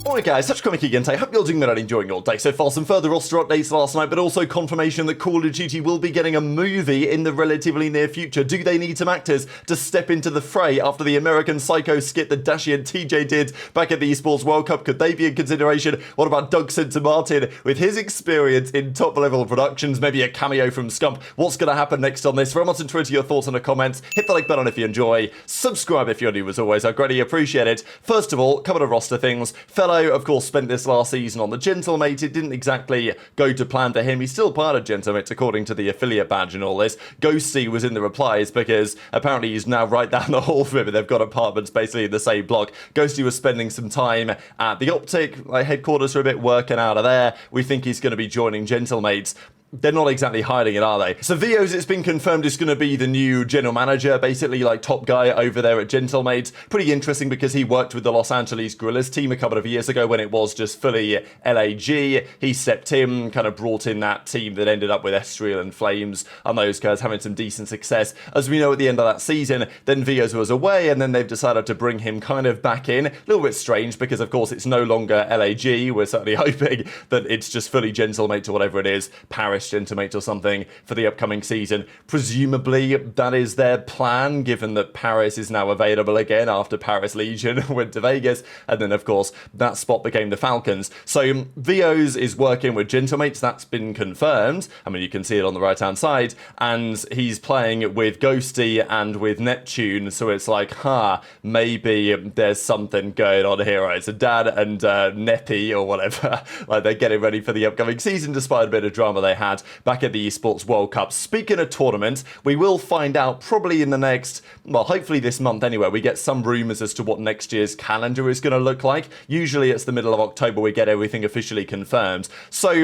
Alright guys, such comic again today. Hope you're doing well and enjoying your day so far. Some further roster updates last night, but also confirmation that Call of Duty will be getting a movie in the relatively near future. Do they need some actors to step into the fray after the American Psycho skit that Dashy and TJ did back at the Esports World Cup? Could they be in consideration? What about Doug Censor Martin with his experience in top level productions? Maybe a cameo from Scump. What's going to happen next on this? Throw us on Twitter your thoughts in the comments. Hit the like button if you enjoy. Subscribe if you're new as always. I greatly appreciate it. First of all, couple of roster things. FeLo, of course, spent this last season on the Gentlemate. It didn't exactly go to plan for him. He's still part of Gentlemates according to the affiliate badge and all this. Ghosty was in the replies because apparently he's now right down the hall from him. They've got apartments basically in the same block. Ghosty was spending some time at the OpTic headquarters for a bit, working out of there. We think he's going to be joining Gentlemates. They're not exactly hiding it, are they? So Vio's, it's been confirmed, is going to be the new general manager, basically like top guy over there at Gentlemates. Pretty interesting because he worked with the Los Angeles Guerrillas team a couple of years ago when it was just fully LAG. He stepped in, kind of brought in that team that ended up with Estriel and Flames and those guys having some decent success. As we know at the end of that season, then Vio's was away and then they've decided to bring him kind of back in. A little bit strange because of course it's no longer LAG. We're certainly hoping that it's just fully Gentlemates or whatever it is, Paris Gentlemates or something for the upcoming season. Presumably that is their plan, given that Paris is now available again after Paris Legion went to Vegas, and then of course that spot became the Falcons. So Vio's is working with Gentlemates, that's been confirmed. I mean, you can see it on the right hand side, and he's playing with Ghosty and with Neptune, so it's like, maybe there's something going on here, right? So Dad and Neppy or whatever, like they're getting ready for the upcoming season despite a bit of drama they had back at the Esports World Cup. Speaking of tournaments, we will find out probably in the next, well, hopefully this month anyway, we get some rumours as to what next year's calendar is going to look like. Usually it's the middle of October we get everything officially confirmed. So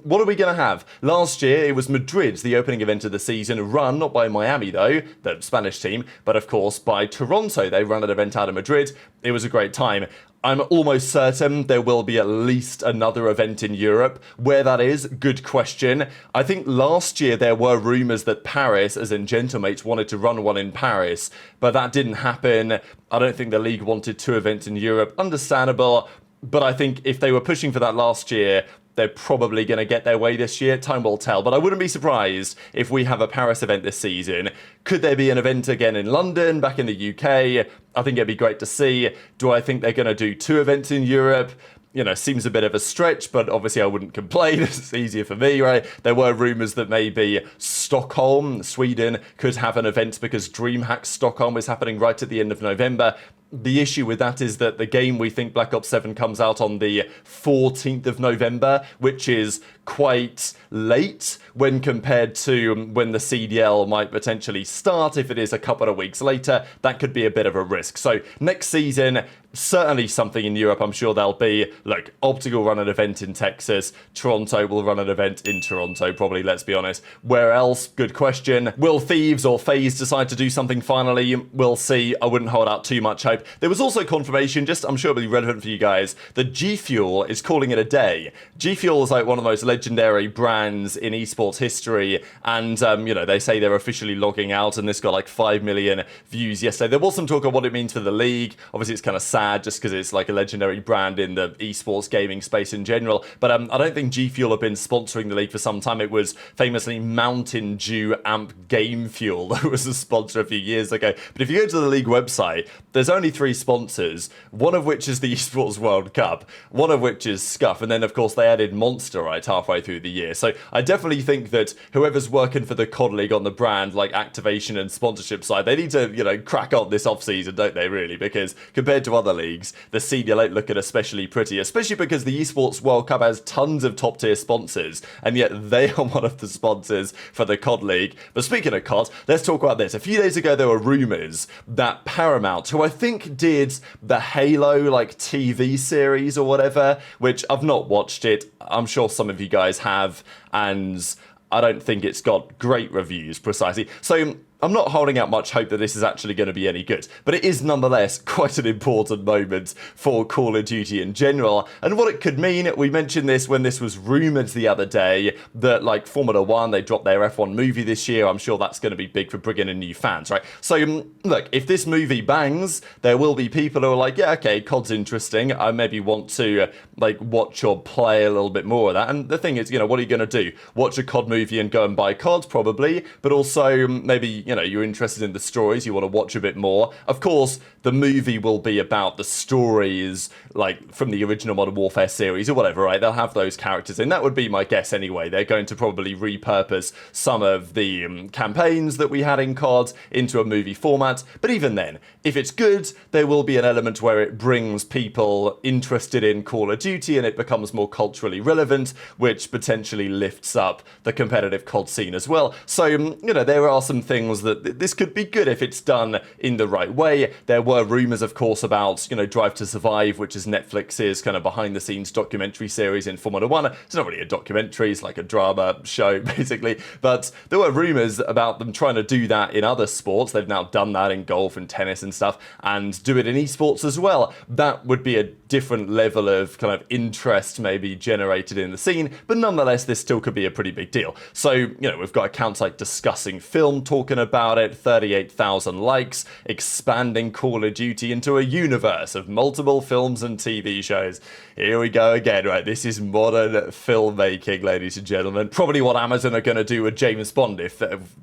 what are we going to have? Last year it was Madrid, the opening event of the season, run not by Miami though, the Spanish team, but of course by Toronto. They ran an event out of Madrid. It was a great time. I'm almost certain there will be at least another event in Europe. Where that is, good question. I think last year there were rumours that Paris, as in Gentlemates, wanted to run one in Paris, but that didn't happen. I don't think the league wanted two events in Europe. Understandable, but I think if they were pushing for that last year, they're probably going to get their way this year. Time will tell, but I wouldn't be surprised if we have a Paris event this season. Could there be an event again in London, back in the UK? I think it'd be great to see. Do I think they're going to do two events in Europe? You know, seems a bit of a stretch, but obviously I wouldn't complain. It's easier for me, right? There were rumours that maybe Stockholm, Sweden, could have an event because DreamHack Stockholm is happening right at the end of November. The issue with that is that the game, we think Black Ops 7 comes out on the 14th of November, which is quite late when compared to when the CDL might potentially start. If it is a couple of weeks later, that could be a bit of a risk. So next season, certainly something in Europe. I'm sure there'll be, look, OpTic will run an event in Texas. Toronto will run an event in Toronto, probably, let's be honest. Where else? Good question. Will Thieves or FaZe decide to do something finally? We'll see. I wouldn't hold out too much hope. There was also confirmation, just I'm sure it'll be relevant for you guys, that G Fuel is calling it a day. G Fuel is like one of the most legendary brands in esports history, and you know, they say they're officially logging out, and this got like 5 million views yesterday. There was some talk of what it means for the league. Obviously it's kind of sad just because it's like a legendary brand in the esports gaming space in general, but I don't think G Fuel have been sponsoring the league for some time. It was famously Mountain Dew Amp Game Fuel that was a sponsor a few years ago. But if you go to the league website, there's only 3 sponsors, one of which is the Esports World Cup, one of which is Scump, and then of course they added Monster right halfway through the year. So I definitely think that whoever's working for the COD League on the brand, like activation and sponsorship side, they need to, you know, crack on this off-season, don't they, really? Because compared to other leagues, the CDL ain't looking especially pretty, especially because the Esports World Cup has tons of top-tier sponsors, and yet they are one of the sponsors for the COD League. But speaking of COD, let's talk about this. A few days ago, there were rumours that Paramount, who I think did the Halo, like, TV series or whatever, which I've not watched it. I'm sure some of you guys have, and I don't think it's got great reviews, precisely. So I'm not holding out much hope that this is actually going to be any good, but it is nonetheless quite an important moment for Call of Duty in general. And what it could mean, we mentioned this when this was rumored the other day, that like Formula 1, they dropped their F1 movie this year. I'm sure that's going to be big for bringing in new fans, right? So look, if this movie bangs, there will be people who are like, yeah, okay, COD's interesting. I maybe want to like watch or play a little bit more of that. And the thing is, you know, what are you going to do? Watch a COD movie and go and buy COD, probably, but also maybe, you know, you're interested in the stories, you want to watch a bit more. Of course, the movie will be about the stories, like, from the original Modern Warfare series or whatever, right? They'll have those characters in. That would be my guess anyway. They're going to probably repurpose some of the campaigns that we had in COD into a movie format. But even then, if it's good, there will be an element where it brings people interested in Call of Duty and it becomes more culturally relevant, which potentially lifts up the competitive COD scene as well. So, you know, there are some things that this could be good if it's done in the right way. There were rumors, of course, about, you know, Drive to Survive, which is Netflix's kind of behind-the-scenes documentary series in Formula 1. It's not really a documentary, it's like a drama show, basically. But there were rumors about them trying to do that in other sports. They've now done that in golf and tennis and stuff, and do it in esports as well. That would be a different level of kind of interest maybe generated in the scene, but nonetheless, this still could be a pretty big deal. So, you know, we've got accounts like Discussing Film talking about it, 38,000 likes, expanding Call of Duty into a universe of multiple films and TV shows. Here we go again, right? This is modern filmmaking, ladies and gentlemen. Probably what Amazon are going to do with James Bond if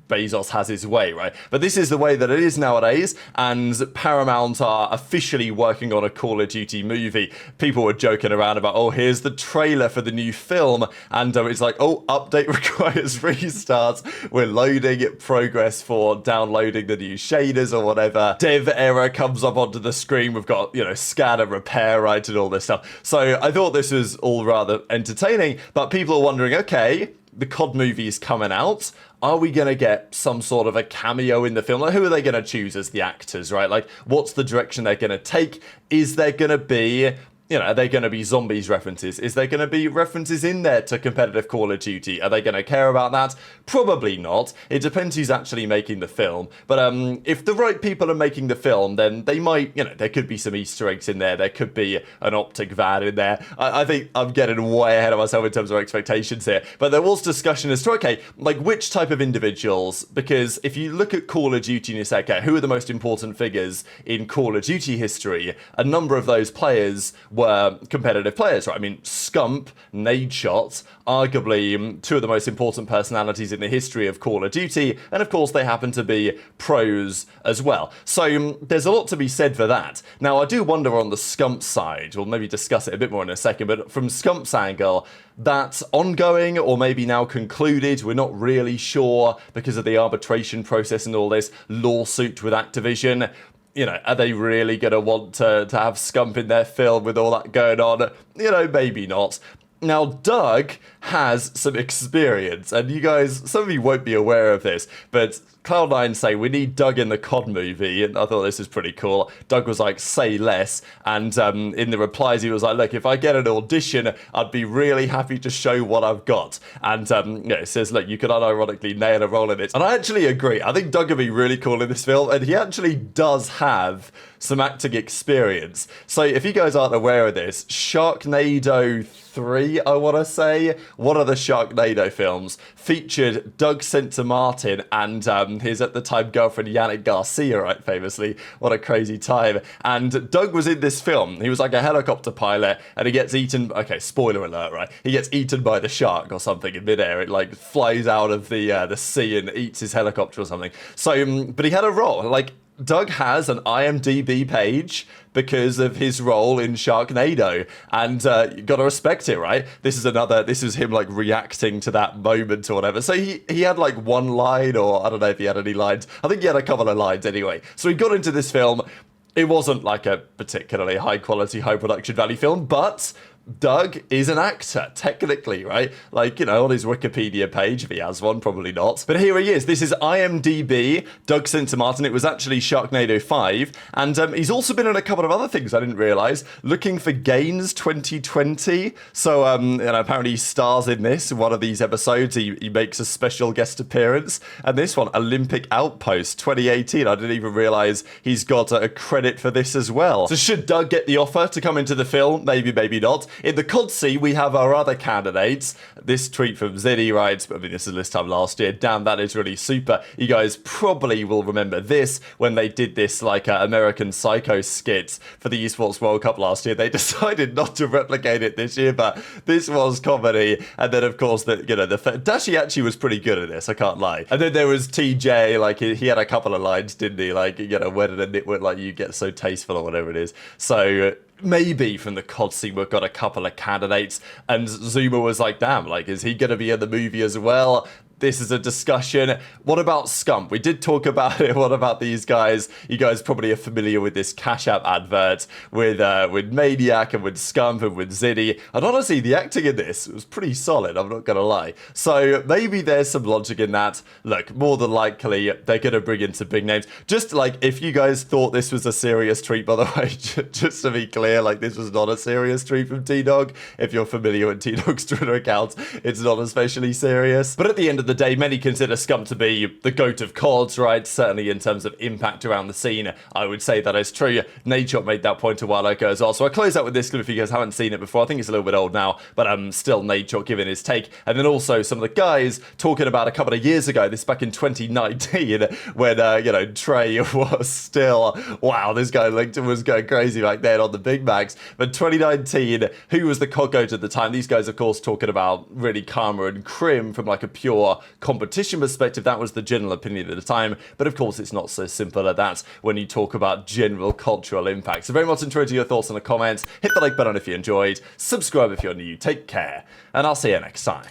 Bezos has his way, right? But this is the way that it is nowadays, and Paramount are officially working on a Call of Duty movie. People were joking around about, oh, here's the trailer for the new film, and it's like, oh, update requires restart. We're loading progress for downloading the new shaders or whatever. Dev error comes up onto the screen. We've got, you know, scan and repair, right, and all this stuff. So I thought this was all rather entertaining, but people are wondering, okay, the COD movie is coming out. Are we going to get some sort of a cameo in the film? Like, who are they going to choose as the actors, right? Like, what's the direction they're going to take? Is there going to be, you know, are they going to be zombies references? Is there going to be references in there to competitive Call of Duty? Are they going to care about that? Probably not. It depends who's actually making the film. But if the right people are making the film, then they might, you know, there could be some Easter eggs in there. There could be an OpTic van in there. I think I'm getting way ahead of myself in terms of expectations here. But there was discussion as to, okay, like which type of individuals? Because if you look at Call of Duty and you say, okay, who are the most important figures in Call of Duty history? A number of those players were competitive players, right? I mean, Scump, Nadeshot, arguably two of the most important personalities in the history of Call of Duty, and of course they happen to be pros as well. So there's a lot to be said for that. Now, I do wonder on the Scump side, we'll maybe discuss it a bit more in a second, but from Scump's angle, that's ongoing or maybe now concluded. We're not really sure because of the arbitration process and all this lawsuit with Activision. You know, are they really going to want to have Scump in their film with all that going on? You know, maybe not. Now, Doug has some experience, and you guys, some of you won't be aware of this, but Cloud9 say, we need Doug in the COD movie, and I thought this was pretty cool. Doug was like, say less, and in the replies he was like, look, if I get an audition, I'd be really happy to show what I've got. And yeah, it says, look, you could unironically nail a role in it. And I actually agree. I think Doug would be really cool in this film, and he actually does have some acting experience. So if you guys aren't aware of this, Sharknado 3, I want to say, one of the Sharknado films, featured Doug St. Martin and his at the time girlfriend Yannick Garcia, right, famously. What a crazy time. And Doug was in this film. He was like a helicopter pilot, and he gets eaten, okay, spoiler alert, right? He gets eaten by the shark or something in midair. It like flies out of the sea and eats his helicopter or something. So, but he had a role, like, Doug has an IMDb page because of his role in Sharknado, and you gotta respect it, right? This is him like reacting to that moment or whatever. So he had like one line, or I don't know if he had any lines. I think he had a couple of lines anyway. So he got into this film. It wasn't like a particularly high quality, high production value film, but Doug is an actor, technically, right? Like, you know, on his Wikipedia page, if he has one, probably not. But here he is. This is IMDb, Doug Sintermartin. It was actually Sharknado 5. And he's also been in a couple of other things I didn't realise. Looking for Gains 2020. So, you know, apparently he stars in this. In one of these episodes, he makes a special guest appearance. And this one, Olympic Outpost 2018. I didn't even realise he's got a credit for this as well. So should Doug get the offer to come into the film? Maybe, maybe not. In the COD scene, we have our other candidates. This tweet from Ziddy writes, I mean, this is this time last year. Damn, that is really super. You guys probably will remember this when they did this like American Psycho skit for the Esports World Cup last year. They decided not to replicate it this year, but this was comedy. And then, of course, Dashy actually was pretty good at this, I can't lie. And then there was TJ, like he had a couple of lines, didn't he? Like, you know, where did a nitwit like you get so tasteful or whatever it is. So maybe from the COD scene we've got a couple of candidates, and Zuma was like, damn, like, is he going to be in the movie as well? This is a discussion. What about Scump? We did talk about it. What about these guys? You guys probably are familiar with this Cash App advert with Maniac and with Scump and with Ziddy. And honestly, the acting in this was pretty solid, I'm not going to lie. So maybe there's some logic in that. Look, more than likely, they're going to bring in some big names. Just like, if you guys thought this was a serious tweet, by the way, just to be clear, like, this was not a serious tweet from T-Dog. If you're familiar with T-Dog's Twitter account, it's not especially serious. But at the end of the day, many consider Scump to be the GOAT of CODs, right? Certainly in terms of impact around the scene, I would say that is true. Nadeshot made that point a while ago as well. So I close out with this clip if you guys haven't seen it before. I think it's a little bit old now, but still Nadeshot giving his take. And then also some of the guys talking about a couple of years ago, this back in 2019, when, you know, Trey was still, wow, this guy LinkedIn was going crazy back then on the Big Macs. But 2019, who was the COD GOAT at the time? These guys, of course, talking about really Karma and Kremp from like a pure competition perspective. That was the general opinion at the time, but of course it's not so simple at that when you talk about general cultural impact. So very much enjoyed your thoughts in the comments. Hit the like button if you enjoyed, subscribe if you're new, take care, and I'll see you next time.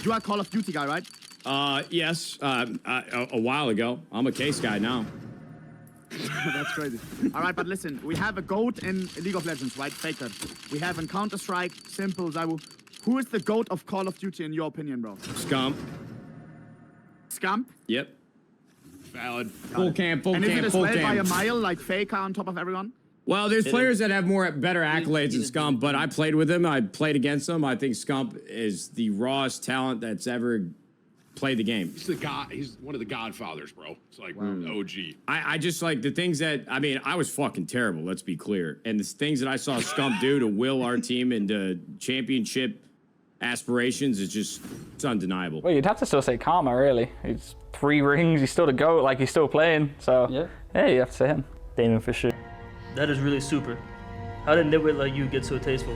You are a Call of Duty guy, right? Yes, a while ago. I'm a case guy now. That's crazy. All right, but listen, we have a GOAT in League of Legends, right? Fake that. We have in Counter-Strike, Simple, Zabu. Who is the GOAT of Call of Duty in your opinion, bro? Scump. Scump? Yep. Valid. Full camp, full and camp, is it as full well by a camp. mile, like Faker on top of everyone? Well, there's players that have better accolades than Scump, but I played with him. I played against him. I think Scump is the rawest talent that's ever played the game. He's the god. He's one of the godfathers, bro. It's like OG. I just like the things that, I mean, I was fucking terrible, let's be clear. And the things that I saw Scump do to will our team into championship aspirations is just, it's undeniable. Well, you'd have to still say Karma, really. He's 3 rings, he's still the GOAT, like he's still playing. So, yeah, you have to say him. Damon for sure. That is really super. How did nitwit like you get so tasteful?